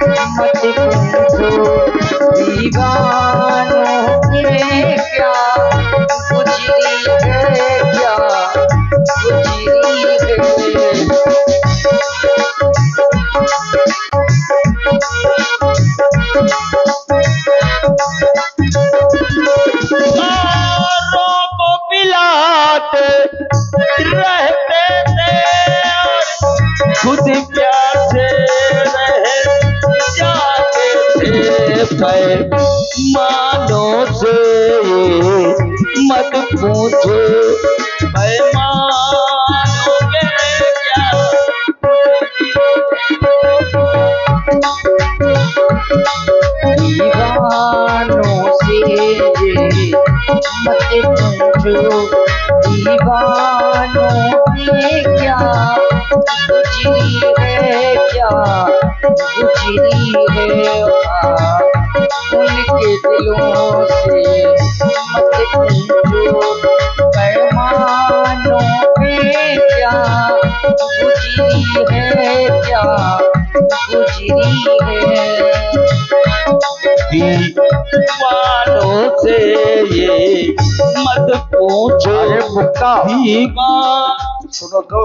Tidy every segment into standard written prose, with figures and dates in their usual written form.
मत पूछो दीवानों के क्या गुजरी है, क्या गुजरी है। औरों को पिलाते रहते थे और खुद प्यासे रह जाते थे। पैमानों से मत पूछो, पैमानों के क्या दीवानों से ये मत पूछो दीवानों के क्या गुजरी है, क्या गुजरी है। उनके दिलों से मत पूछो पैमानों पे क्या गुजरी है, क्या गुजरी है। दीवानों से ये मत पूछो। अरे मुक्ता, दीवान सुनो तो,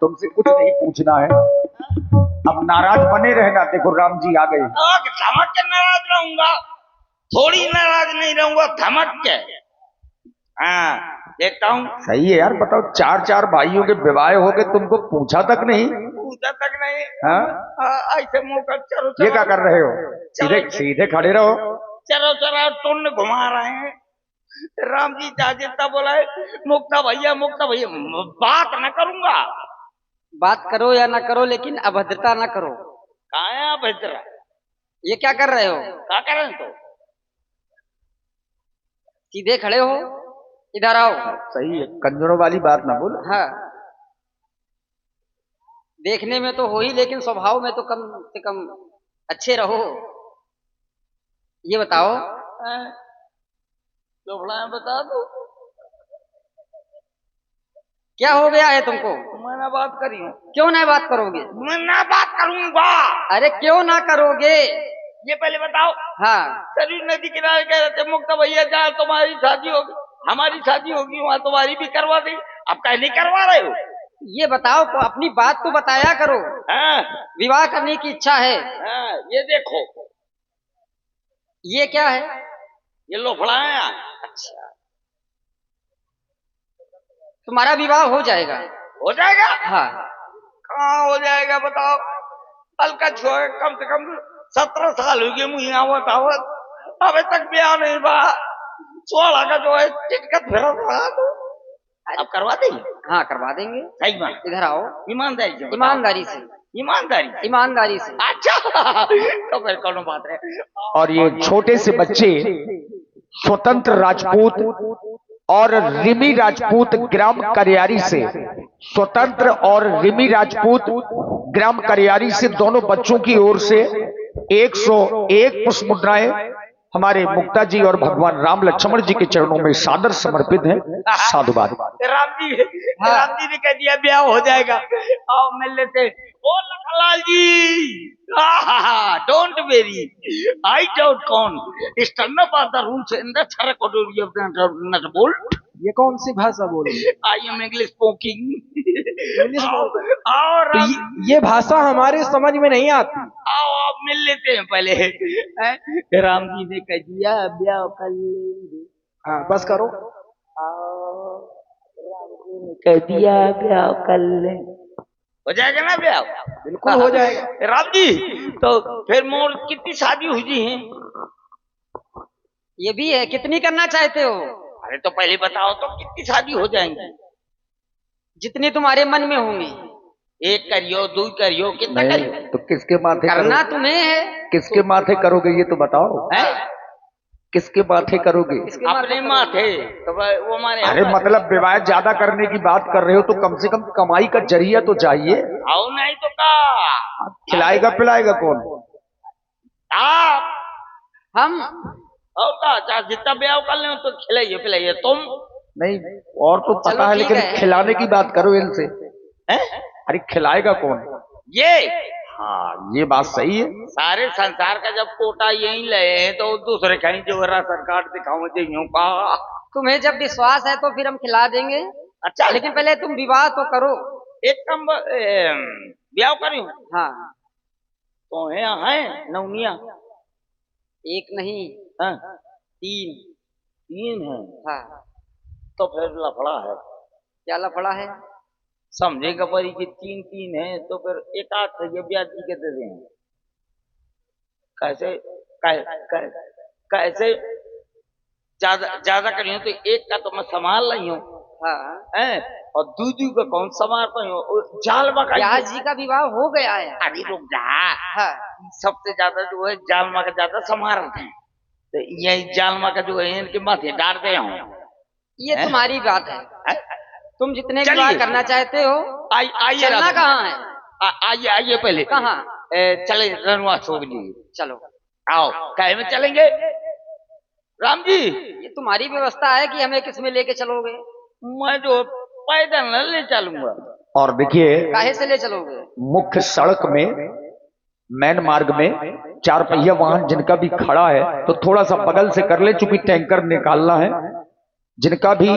तुमसे कुछ नहीं पूछना है, अब नाराज बने रहना। देखो राम जी आ गए। धमक के नाराज रहूंगा, थोड़ी नाराज नहीं रहूंगा, धमक के। हाँ देखता हूँ। सही है यार, बताओ चार चार भाइयों के विवाह हो गए, तुमको पूछा तक नहीं? पूछा तक नहीं। हाँ ऐसे मौका चलो ये क्या कर रहे हो? सीधे सीधे खड़े रहो। चलो चलो टुन घुमा रहे हैं। राम जी जाजिता बोला है मुक्ता भैया बात न करूंगा। बात करो या ना करो, लेकिन अभद्रता ना करो। कहाँ है अभद्र? ये क्या कर रहे हो? क्या कर रहे हैं तो? सीधे खड़े हो, इधर आओ। सही है, कंजरों वाली बात ना बोलो। हाँ, देखने में तो हो ही, लेकिन स्वभाव में तो कम से कम अच्छे रहो। ये बताओ, लोफड़ा बता दो, क्या हो गया है तुमको? मैं ना बात करी हूँ। क्यों ना बात करोगे? मैं ना बात करूंगा। अरे क्यों ना करोगे? ये पहले बताओ। हाँ, सरयू नदी किनारे कह रहे थे मुक्ता भैया जहाँ तुम्हारी शादी होगी, हमारी शादी होगी, वहाँ तुम्हारी भी करवा दी। अब कहीं नहीं करवा रहे हो? ये बताओ, अपनी बात तो बताया करो। हाँ, विवाह करने की इच्छा है। हाँ, ये देखो, ये क्या है? ये लोफड़ा है। अच्छा, तुम्हारा विवाह हो जाएगा। हो जाएगा? हाँ। कहाँ हो जाएगा बताओ? हल्का छोड़, कम से कम 17 साल हो गए मुझे आवत आवत, अबे तक ब्याह नहीं बा। 16 का जो है टिकट फिर अब करवा देंगे। हाँ, करवा देंगे। सही बात। इधर आओ। ईमानदारी से बताओ। ईमानदारी से। ईमानदारी ईमानदारी से। अच्छा तो फिर कौन बात है। और ये छोटे से बच्चे स्वतंत्र राजपूत और रिमी राजपूत ग्राम करियारी से, स्वतंत्र और रिमी राजपूत ग्राम करियारी से दोनों बच्चों की ओर से 101 पुष्प मुद्राएं हमारे मुक्ता जी और भगवान राम लक्ष्मण जी के चरणों में सादर समर्पित हैं। साधुवाद। राम जी ने कह दिया ब्याह हो जाएगा, आओ मिल लेते। ओ Lakhanlal ji, don't worry, I don't understand up the rules in the third category of the not bold. ये कौन सी भाषा बोल रही है? I am English speaking. और ये भाषा हमारे समझ में नहीं आती। आओ आप मिल लेते हैं पहले। राम जी ने कह दिया ब्याह कर लेंगे। हाँ, बस करो। राम जी ने कह दिया ब्याह कर ले, हो जाएगा ना ब्याह? बिल्कुल हो जाएगा। राम जी तो फिर मोर कितनी शादी हुई है? ये भी है, कितनी करना चाहते हो? अरे तो पहले बताओ तो कितनी शादी हो जाएंगी? जितनी तुम्हारे मन में होंगी। एक करियो, दो करियो, कितना नहीं करियो? तो किसके माथे करना करोगे? तुम्हें है। किसके माथे करोगे ये तो बताओ। है? किसके माथे करोगे? अपने माथे। तो वो माने अरे मतलब विवाह ज्यादा करने की बात कर रहे हो तो कम से कम कमाई का जरिया तो चाहिए। आओ नहीं तो का खिलाएगा पिलाएगा कौन? आप हम और का चाहे जितना ब्याह कर ले तो खिलाइए पिलाइए तुम। नहीं और तो पता है, लेकिन खिलाने की बात करो इनसे। हैं? अरे खिलाएगा कौन? ये हाँ, ये बात सही है। सारे संसार का जब कोटा यही ले तो दूसरे कहीं जो सरकार दिखाओ चाहिए का। तुम्हें जब विश्वास है तो फिर हम खिला देंगे, अच्छा लेकिन पहले तुम विवाह तो करो। एक कम ब्याह करूं हाँ, तो है नौनिया। एक नहीं हाँ, 3। 3 है हाँ, तो फिर लफड़ा है। क्या लफड़ा है? समझेगा परी कि 3 है तो फिर एक आध ये ब्याह जी के दे दें। कैसे कैसे ज्यादा ज्यादा करी तो एक का तो मैं संभाल रही हूँ हाँ, और दूसरी का कौन संभाल पाई हूँ। जाल मका ब्यास जी का विवाह हो गया है। अरे रुक जा। हाँ, सबसे ज्यादा जो है जालमा का ज्यादा संभालते हैं तो यही जालमा का जो है इनके माथे डालते हूँ। ये तुम्हारी बात है। तुम जितने चलिए। विवाह करना चाहते हो। आइए चलना कहाँ है? आइए आइए पहले कहाँ? चले रनुआ चौक जी। चलो। आओ काहे में चलेंगे राम जी। ये तुम्हारी व्यवस्था है कि हमें किसमें लेके चलोगे? मैं जो पैदल न ले चलूंगा। और देखिए, काहे से ले चलोगे? मुख्य सड़क में, मेन मार्ग में 4 पहिया वाहन जिनका भी खड़ा है तो थोड़ा सा बगल से कर ले, चूंकि टैंकर निकालना है। जिनका भी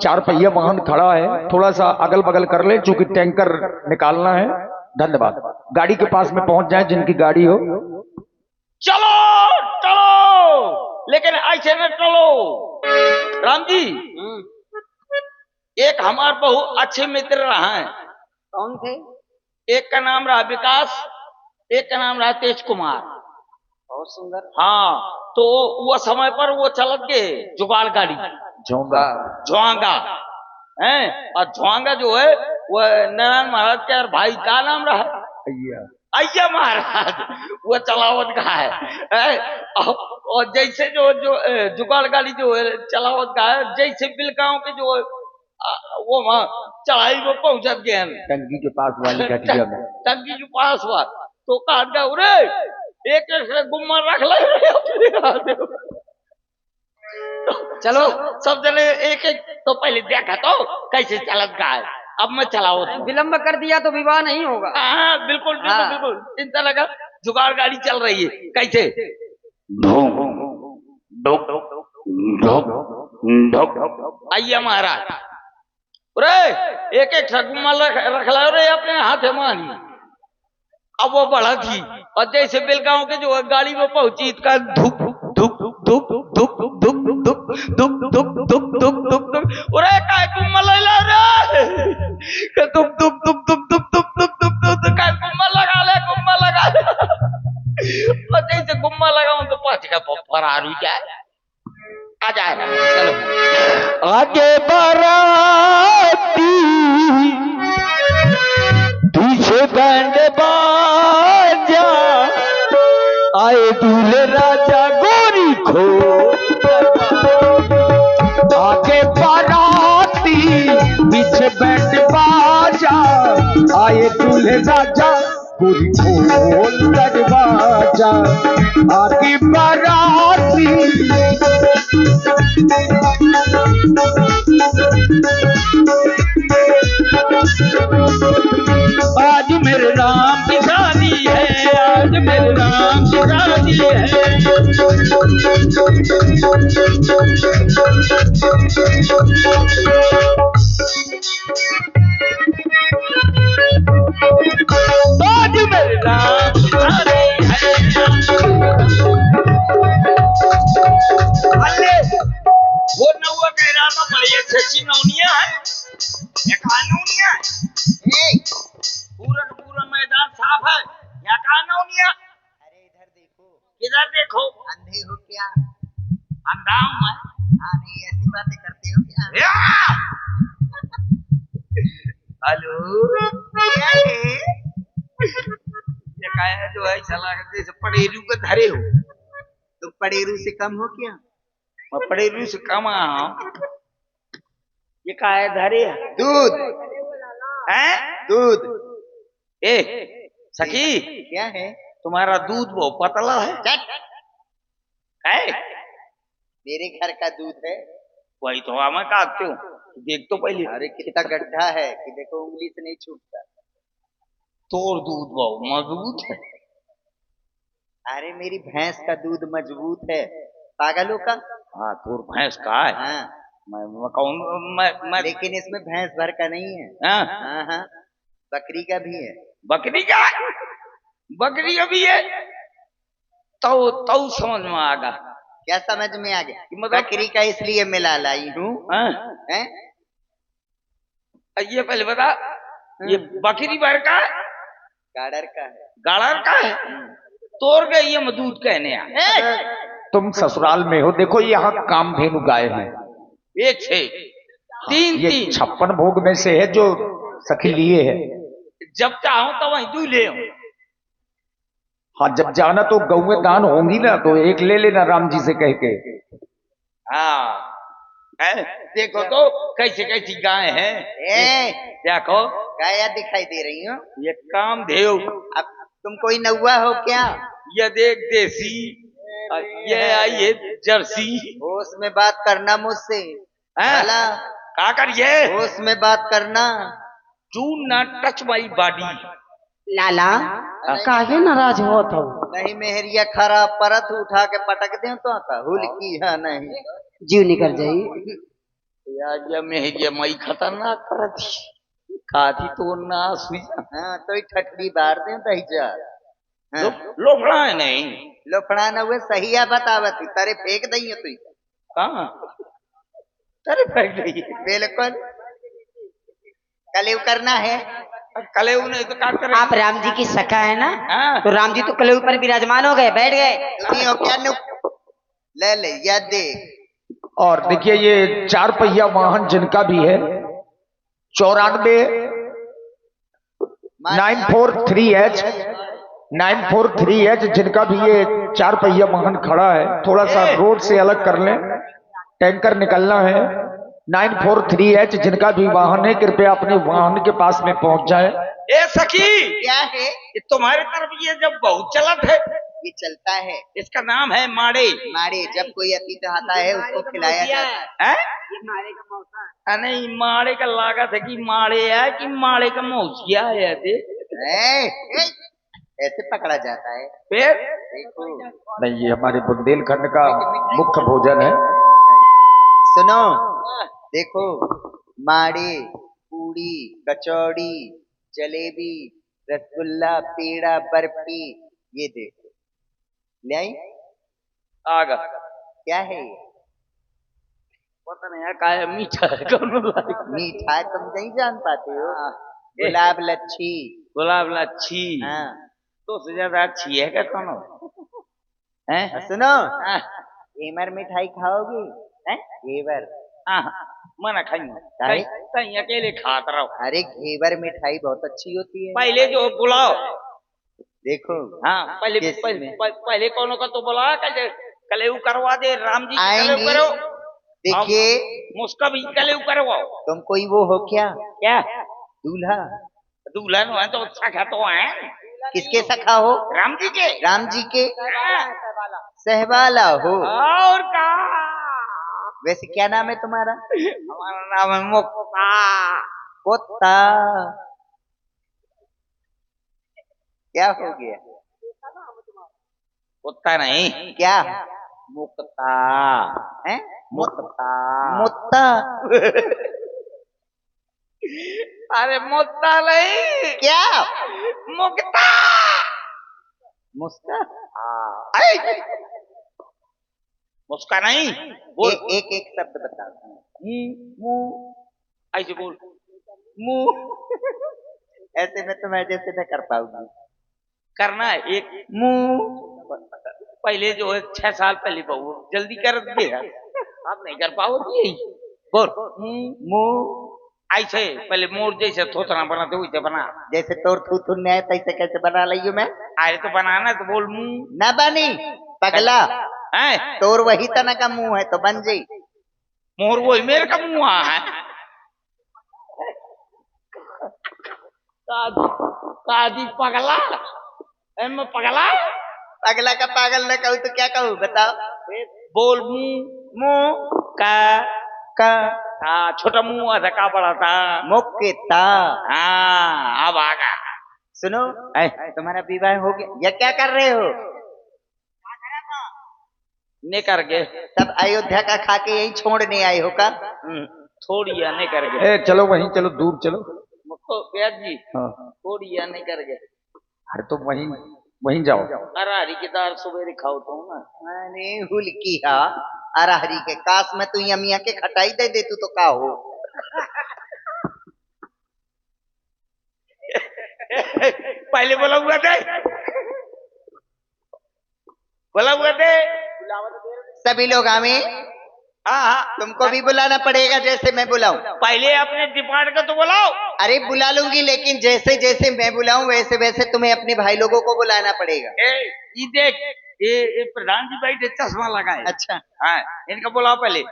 4 पहिया वाहन खड़ा है थोड़ा सा अगल बगल कर ले, चूंकि टैंकर निकालना है। धन्यवाद। गाड़ी के पास में पहुंच जाए जिनकी गाड़ी हो। चलो चलो लेकिन ऐसे न चलो राम जी। एक हमारे बहुत अच्छे मित्र रहा है। कौन थे? एक का नाम रहा विकास, एक का नाम रहा तेज कुमार। बहुत सुंदर। हाँ तो वो समय पर वो चलत के जुगाड़ गाड़ी झोंगा। झोंगा है। और झोंगा जो है वो नारायण महाराज के भाई का नाम रहा अय्या महाराज। वो चलावत का है। और जैसे जो जुगाड़ गाड़ी जो है चलावत का है, जैसे बिलगांव के जो वो वहां चढ़ाई में पहुंचत गए टंकी के पास वाली घटिया में। टंकी के पास हुआ तो काट गया रे एक से गुम्मा रख ले। चलो सब जने एक एक तो पहले देखा तो कैसे चलत का है। अब मैं चलाओ विलंब कर दिया तो विवाह नहीं होगा। हाँ बिल्कुल बिल्कुल हाँ। बिल्कुल चिंता लगा। जुगाड़ गाड़ी चल रही है कैसे आइए महाराज। रे एक एक गुम्मा रख ला रे अपने हाथ में मानी। अब वो बढ़ा थी और जैसे बेलगांव के जो गाड़ी में पहुंची इसका धूप धूप धूप धूप धूप धूप धूप धूप धूप धूप धूप धूप अरे काय गुम्मा ले ला रे धूप धूप धूप धूप धूप धूप धूप धूप धूप काय गुम्मा लगा ले और जैसे गुम्मा लगाऊं तो पाँच का फरार हो जाए आ जाएगा। चलो आगे बाराती पीछे बैंड बाजा आए दूल्हे राजा गोरी खो। आगे बाराती पीछे बैंड बाजा आए दूल्हे राजा गोरी खोल दरवाजा। आगे बाराती आज मेरे राम की शादी है, आज मेरे राम की शादी है। आज मेरे राम की शादी है। अल्ले वो नौवा कह रहा था बड़ी अच्छी नौनिया है या कानूनिया है। पूरा का पूरा मैदान साफ है या कानूनिया। अरे इधर देखो। किधर देखो अंधे हो क्या? अंधा हूं मैं। हाँ नहीं ऐसी बातें करते हो क्या? या! हेलो क्या है? ये क्या है जो है चला जैसे पड़ेरू को धरे हो। तुम पड़ेरू से कम हो क्या? मैं पड़ेरू से कम आया। ये क्या है धरे दूध है दूध। ए सखी क्या है? तुम्हारा दूध वो पतला है चट। है मेरे घर का दूध है। वही तो मैं काटते हूँ देख तो पहले। अरे कितना गड्ढा है कि देखो उंगली से नहीं छूटता। तोर दूध बहुत मजबूत है। अरे मेरी भैंस का दूध मजबूत है, पागलों का। हाँ तोर भैंस का है। हाँ, मैं कहूँ मैं लेकिन इसमें भैंस भर का नहीं है। हाँ? हाँ हाँ, बकरी का भी है। बकरी का, बकरी अभी है तो समझ में आ गया। क्या समझ में आ गया? मतलब- बकरी का इसलिए मिला लाई हूँ। हाँ? हैं? ये पहले बता, ये बकरी भर का है, गाड़र का है। गाड़र का है, तोड़ के ये मदूद कहने आ। तुम ससुराल में हो, देखो यहाँ कामधेनु गाय है, एक से तीन ये तीन 56 भोग में से है जो सखी लिए है। जब चाहो तो वहीं तू ले आओ। हाँ, जब जाना तो गौएं दान होंगी ना, तो एक ले लेना राम जी से कह के। हाँ है? देखो तो कैसे कैसी गाय है। ए, देखो गाया दिखाई दे रही हो। ये कामधेनु, अब तुम कोई नौवा हो क्या? ये देख देसी, ये आई है जर्सी। होश में बात करना मुझसे। हैं? भला का करिए, होश में बात करना। Do not touch my body. लाला काहे नाराज हो तो? नहीं मेहरिया खराब परत उठा के पटक दे तो का हुल की है नहीं। जीव निकल जाई। यार ये मेहरिया मई खतरनाक कर थी, खाती तो ना सुई। हाँ तो ठटली बार दे दही जा। हाँ, लोफड़ा है नहीं। लोफड़ा न हुए सही है बतावत तारे फेंक दई तू। कहाँ तेरे फेंक रही है? बिल्कुल कलेव करना है। कलेऊ नहीं तो क्या करे? आप राम जी की सखा है ना, हाँ। तो राम जी तो कलेऊ पर विराजमान हो गए, बैठ गए। तुम हो क्या ले ले या दे। और देखिए ये 4 पहिया वाहन जिनका भी है 94 943H 943H, जिनका भी ये 4 पहिया वाहन खड़ा है, थोड़ा सा रोड से अलग कर लें, टैंकर निकलना है। 943H जिनका भी वाहन है, कृपया अपने वाहन के पास में पहुंच जाए। ए सखी, क्या है? ये तुम्हारे तरफ ये जब बहुत चलत है, ये चलता है। इसका नाम है माड़े। माड़े, जब कोई अतिथि आता है उसको खिलाया जाता है। हैं? नहीं माड़े का लागत है कि माड़े है कि माड़े का मौसिया है। ऐसे पकड़ा जाता है। फिर देखो नहीं, ये हमारे बुंदेलखंड का मुख्य भोजन है। सुनो, देखो माड़े, पूड़ी, कचौड़ी, जलेबी, रसगुल्ला, पेड़ा, बर्फी, ये देखो ले आई। आगा क्या है ये? पता नहीं यार का है, मीठा है कौन लागा? मीठा तुम नहीं जान पाते हो। गुलाब लच्छी। गुलाब लच्छी। हाँ तो से ज्यादा अच्छी है क्या कौन है? सुनो, हाँ, घेवर मिठाई खाओगी? घेवर? हाँ, मना खाइए काहे? कहीं अकेले खाता रहो। अरे घेवर मिठाई बहुत अच्छी होती है। पहले जो बुलाओ। देखो हाँ पहले किस पहले, में? पहले कौन का तो बुला कलेऊ करवा दे। राम जी की कलेऊ आएंगी। करो, देखिए मुस्का भी कलेऊ करवाओ। तुम कोई वो हो क्या? क्या दूल्हा? दुल्हन है तो सखा तो है किसके सखा हो? राम जी के। राम जी के हाँ, सहवाला हो। और का वैसे क्या नाम है तुम्हारा? हमारा नाम है मुक्ता। पोता। क्या हो गया? कुत्ता नहीं, क्या मुक्ता है? मुक्ता। मुत्ता? अरे मुक्ता नहीं, क्या? मुक्ता। मुस्का? अरे मुस्का नहीं, बोल। एक एक शब्द बताओ। मुंह ऐसे बोल, मुंह ऐसे में तो मैं जैसे न कर पाऊंगी। करना है। एक मुंह पहले जो है 6 साल पहले बहु जल्दी कर दे, आप नहीं कर पाओगे। यही बोल, मुंह ऐसे पहले मोर जैसे थोतना बनाते वैसे बना। जैसे तोर थू थू न्याय तैसे कैसे बना लियो मैं? अरे तो बनाना तो बोल मुंह। न बनी पगला, है तोर वही तना का मुंह है तो बन जाई। मोर वही मेरे का मुंह है। कादी पगला, मैं पगला। पगला का पागल न कहूँ तो क्या कहूँ बताओ? बोल मुंह। मुंह का हाँ, छोटा मुंह था का बड़ा था? मुक्ता। हाँ अब आगा। सुनो, तुम्हारा विवाह हो गया या क्या कर रहे हो? ने कर गए सब अयोध्या का खा के यही छोड़ने आए हो का? थोड़ी या नहीं कर गए। चलो वहीं चलो, दूर चलो। मुझको ब्याज जी हाँ, थोड़ी या नहीं कर गए। अरे तो वहीं वहीं जाओ। अरे हरी की दाल सुबह खाओ तो ना। अरे हुलकी हा, अरहरी के काश में तू यमिया के खटाई दे दे तू तो का हो। पहले बोला हुआ थे, बोला हुआ थे। सभी लोग हमें हाँ हाँ, तुमको भी बुलाना पड़ेगा जैसे मैं बुलाऊं। पहले अपने डिपार्ट का तो बुलाओ। अरे बुला लूंगी, लेकिन जैसे जैसे मैं बुलाऊं वैसे वैसे तुम्हें अपने भाई लोगों को बुलाना पड़ेगा। ये देख, ये प्रधान जी बैठे चश्मा लगाए। अच्छा, हाँ, इनका बुलाओ पहले।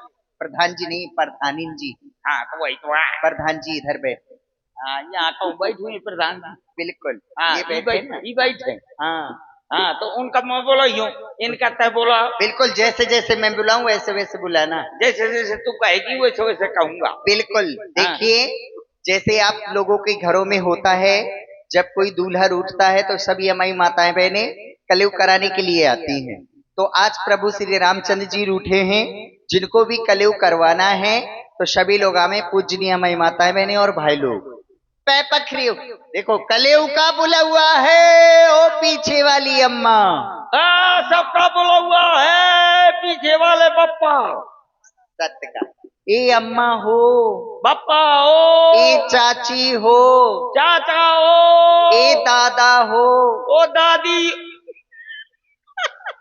प्रधान जी नहीं, प्रधानिन जी। हाँ तो वही तो है। प्रधान जी इधर बैठे। हाँ, यहाँ तो बैठे हुए प्रधान जी। बिल्कुल, हाँ, ये बैठे ना। ये बैठे। हाँ हाँ तो उनका मैं बोला यूं, इनका तय बोला। बिल्कुल, जैसे जैसे मैं बुलाऊं वैसे वैसे बुलाना। जैसे जैसे तू कहेगी वैसे वैसे कहूंगा। बिल्कुल, देखिए जैसे आप लोगों के घरों में होता है, जब कोई दूल्हा रूठता है तो सभी अमाई माताएं बहनें कलयुग कराने के लिए आती हैं। तो आज प्रभु श्री रामचंद्र जी रूठे हैं, जिनको भी कलयुग करवाना है तो सभी लोग हमें पूजनीय अमाई माताएं बहनें और भाई लोग पै पखरी। देखो कलयुग का बुला हुआ है ओ पीछे वाली अम्मा। सबका बोला हुआ है पीछे वाले पप्पा। सत्य का ए अम्मा हो, पप्पा ओ, ए चाची हो, चाचा ओ, ए दादा हो, ओ दादी,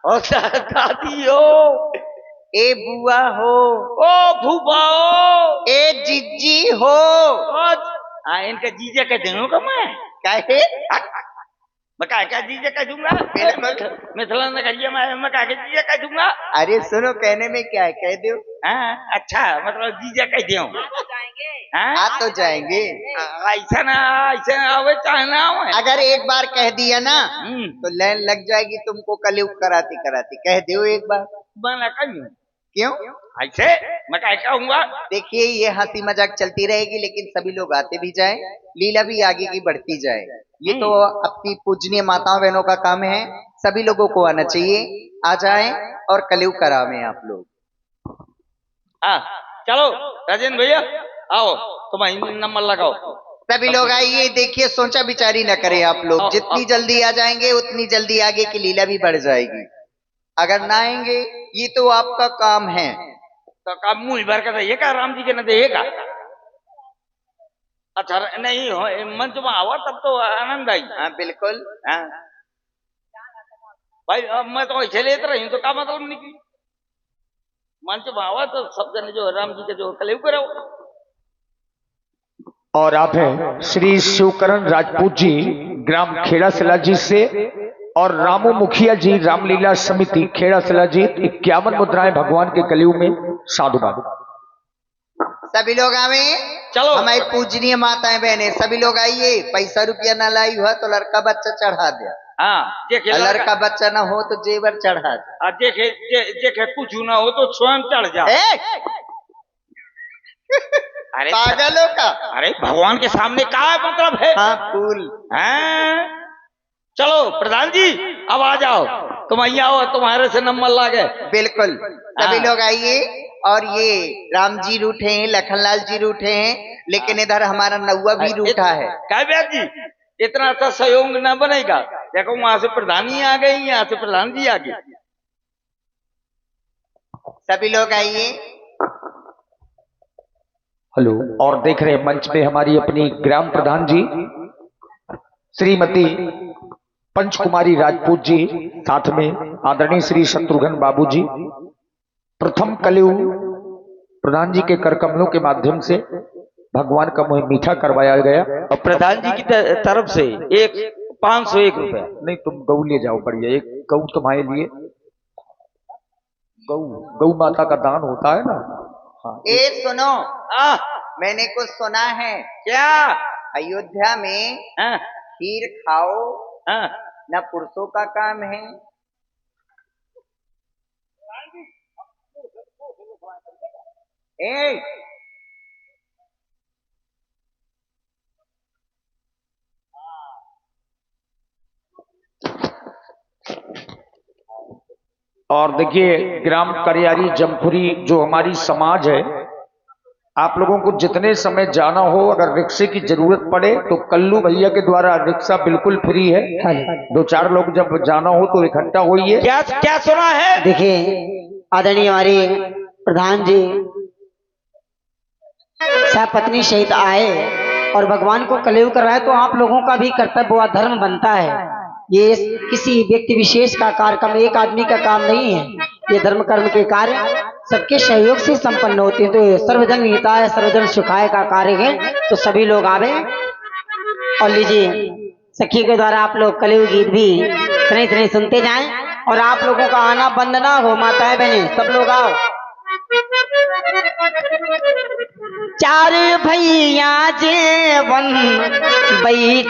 ओ दादी ओ, ए बुआ हो, ओ फूफा ओ, ए जिज्जी हो। हाँ इनका जीजा कह दूंगा मैं। काहे? मैं क्या जीजा कह दूंगा। मिथिला में कहिए मैं क्या जीजा कह दूंगा। अरे सुनो, कहने में क्या है, कह दो। हाँ अच्छा, मतलब जीजा कह दूं। आ तो जाएंगे। ऐसा ना आवे चाहे ना आवे। अगर एक बार कह दिया ना तो लाइन लग जाएगी तुमको कलयुग कराती कराती। कह दो एक बार। मैं कहूँ क्यों? ऐसे मैं क्या कहूंगा। देखिए ये हंसी मजाक चलती रहेगी, लेकिन सभी लोग आते भी जाए, लीला भी आगे की बढ़ती जाए। ये तो अपनी पूजनीय माताओं बहनों का काम है, सभी लोगों को आना चाहिए। आ जाए और कलयुग करावे आप लोग। हाँ चलो राजेंद्र भैया आओ, तुम नंबर लगाओ। सभी लोग आइए, देखिए सोचा विचारी न करें आप लोग। जितनी जल्दी आ जाएंगे उतनी जल्दी आगे की लीला भी बढ़ जाएगी। अगर ना आएंगे ये तो आपका काम है। तो काम मुंह भर कर ये का राम जी के न देगा। अच्छा नहीं हो मंच में आवा तब तो आनंद आई। हाँ बिल्कुल। हाँ भाई अब मैं तो ऐसे लेते रही हूँ तो क्या मतलब निकली। मंच में आवा तो सब जने जो राम जी के जो कलयुग कराओ। और आप हैं श्री शिवकरण राजपूत जी ग्राम खेड़ा सिला जी से, और रामू मुखिया जी रामलीला समिति खेड़ा सिला जी 51 मुद्राएं भगवान के कलयुग में साधुवाद। सभी लोग आवे, चलो हमारी पूजनीय माताएं बहनें सभी लोग आइए। पैसा रुपया ना लाई हुआ तो लड़का बच्चा चढ़ा दे। हाँ देखे लड़का बच्चा ना हो तो जेवर चढ़ा दे। देखे देखे कुछ ना हो तो स्वयं चढ़ जा। अरे पागलों का। अरे भगवान के सामने क्या मतलब है। हाँ फूल। हैं? चलो प्रधान जी अब आ जाओ, तुम અહીંયા आओ, तुम्हारे से नंबर लागे। बिल्कुल, सभी लोग आइए। और ये राम जी रूठे हैं, लखनलाल जी रूठे हैं, लेकिन इधर हमारा नौवा भी रूठा है। क्या ब्याज जी इतना अच्छा सहयोग न बनेगा। देखो वहां से प्रधान ही आ गई, यहाँ से प्रधान जी आ गए। सभी लोग आइए। हेलो। और देख रहे हैं मंच पे हमारी अपनी ग्राम प्रधान जी श्रीमती पंचकुमारी राजपूत जी, साथ में आदरणीय श्री शत्रुघ्न बाबू जी। प्रथम कलयुग प्रधान जी के कर कमलों के माध्यम से भगवान का मुंह मीठा करवाया गया। और प्रधान जी की तरफ से 501 रुपया। नहीं तुम गऊ ले जाओ, बढ़िया एक गऊ तुम्हारे लिए। गऊ माता का दान होता है ना। हाँ ए सुनो, मैंने कुछ सुना है। क्या? अयोध्या में खीर खाओ न पुरुषों का काम है। ए और देखिए ग्राम करियारी जमखुरी जो हमारी समाज है, आप लोगों को जितने समय जाना हो, अगर रिक्शे की जरूरत पड़े तो कल्लू भैया के द्वारा रिक्शा बिल्कुल फ्री है। 2-4 लोग जब जाना हो तो इकट्ठा होइए। क्या क्या सुना है? देखिए आदरणीय हमारे प्रधान जी पत्नी सहित आए और भगवान को कलेव करवाए, तो आप लोगों का भी कर्तव्य व धर्म बनता है। ये किसी व्यक्ति विशेष का कार्यक्रम, एक आदमी का काम नहीं है। ये धर्म कर्म के कार्य सबके सहयोग से संपन्न होते हैं। तो सर्वजन हिताय सर्वजन सुखाय का कार्य है, तो सभी लोग आवे और लीजिए सखी के द्वारा आप लोग कलेव गीत भी तरह तरह सुनते जाएं और आप लोगों का आना बंद ना हो। माताएं बहनें सब लोग आओ। 4 भैया जेवन बैठे